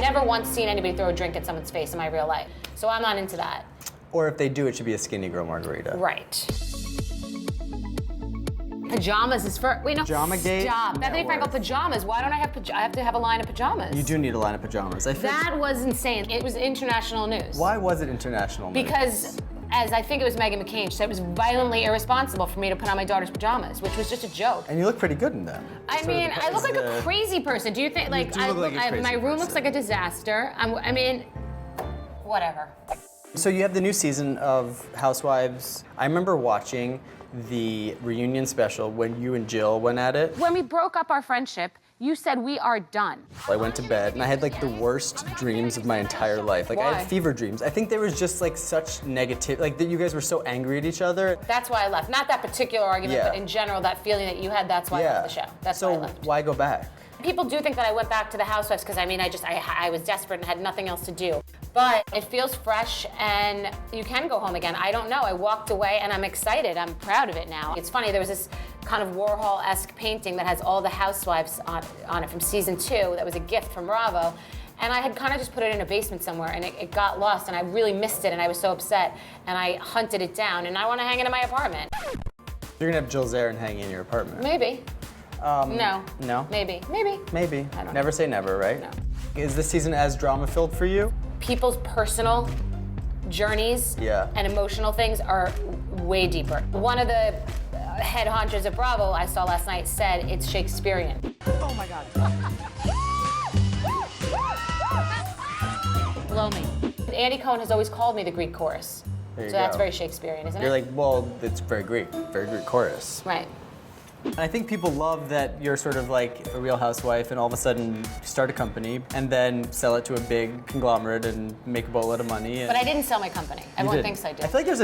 never once seen anybody throw a drink at someone's face in my real life. So I'm not into that. Or if they do, it should be a skinny girl margarita. Right. Pajamas is for, wait, no. Pajamagate? Stop. Bethenny Frankel pajamas. Why don't I have I have to have a line of pajamas? You do need a line of pajamas. I feel That was insane. It was international news. Why was it international news? Because, as I think it was Meghan McCain, she said it was violently irresponsible for me to put on my daughter's pajamas, which was just a joke. And you look pretty good in them. I mean, I look like a crazy person. Do you think, like, do look like a crazy my room person. looks like a disaster. I mean, whatever. So you have the new season of Housewives. I remember watching the reunion special when you and Jill went at it. When we broke up our friendship, you said we are done. I went to bed and I had like the worst dreams of my entire life. Like I Why? had fever dreams. I think there was just like such negative, like that you guys were so angry at each other. That's why I left. Not that particular argument, Yeah. but in general, that feeling that you had, that's why I left the show. That's so why I left. why go back? People do think that I went back to the Housewives because I mean, I was desperate and had nothing else to do. But it feels fresh and you can go home again. I don't know. I walked away and I'm excited. I'm proud of it now. It's funny, there was this kind of Warhol-esque painting that has all the Housewives on it from season 2. That was a gift from Bravo. And I had kind of just put it in a basement somewhere and it got lost and I really missed it and I was so upset and I hunted it down and I want to hang it in my apartment. You're gonna have Jill Zarin hanging in your apartment. Maybe. No. No? Maybe. Maybe. Maybe. I don't Never know. say never, right? No. Is this season as drama-filled for you? People's personal journeys and emotional things are way deeper. One of the head honchos at Bravo I saw last night said it's Shakespearean. Oh my God. Blow me. Andy Cohen has always called me the Greek chorus. There you So that's go. very Shakespearean, isn't You're it? like, well, it's very Greek chorus. Right. And I think people love that you're sort of like a real housewife and all of a sudden start a company and then sell it to a big conglomerate and make a boatload of money. And But I didn't sell my company. Everyone thinks I did. I feel like there's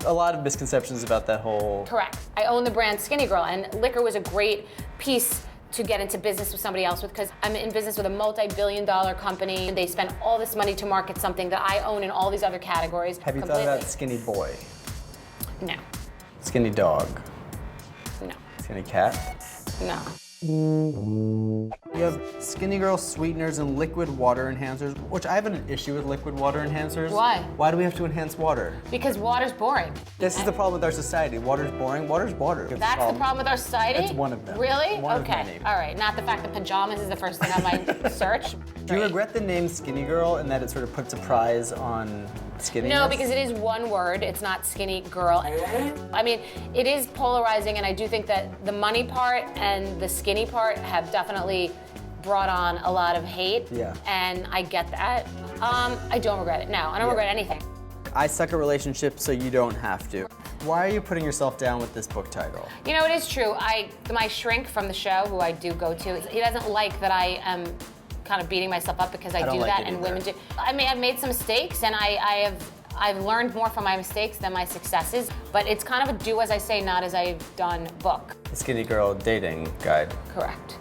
a lot of misconceptions about that whole... Correct. I own the brand Skinny Girl, and liquor was a great piece to get into business with somebody else with, because I'm in business with a multi-billion-dollar company, and they spend all this money to market something that I own in all these other categories. Have you completely. thought about skinny boy? No. Skinny dog? No. Skinny cat? No. You have Skinny Girl sweeteners and liquid water enhancers, which I have an issue with liquid water enhancers. Why? Why do we have to enhance water? Because water's boring. This is the problem with our society. Water's boring. Water's water. That's the problem with our society? That's one of them. Really? One of okay. many. All right. Not the fact that pajamas is the first thing on my search. Do you regret the name Skinny Girl and that it sort of puts a prize on skinniness? No, because it is one word. It's not skinny girl. I mean, it is polarizing, and I do think that the money part and the skinny part have definitely brought on a lot of hate. Yeah. And I get that. I don't regret it. No, I don't regret anything. I suck at relationships, so you don't have to. Why are you putting yourself down with this book title? You know, it is true. My shrink from the show, who I do go to, he doesn't like that I am kind of beating myself up because I don't do like that, it and either. women do. I mean, I've made some mistakes, and I've learned more from my mistakes than my successes. But it's kind of a do as I say, not as I've done book. The Skinny Girl dating guide. Correct.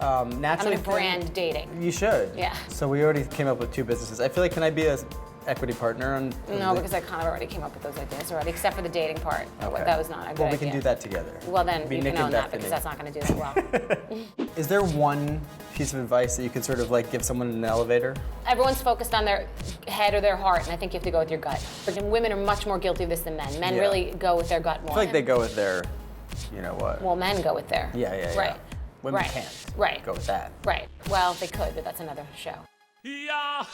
Naturally, I'm gonna brand dating. You should. Yeah. So we already came up with 2 businesses. I feel like, can I be a equity partner on? No, because I kind of already came up with those ideas already, except for the dating part. Okay. That was not a good Well, we idea. can do that together. Well, then Be you Nick can and own that Bethenny. because that's not going to do that well. Is there one piece of advice that you could sort of like give someone in an elevator? Everyone's focused on their head or their heart, and I think you have to go with your gut. But women are much more guilty of this than men. Men Yeah. really go with their gut more. I feel like they go with their, you know what? Well, men go with their. Yeah. Right. Women Right. can't Right. go with that. Right. Well, they could, but that's another show. Yahoo!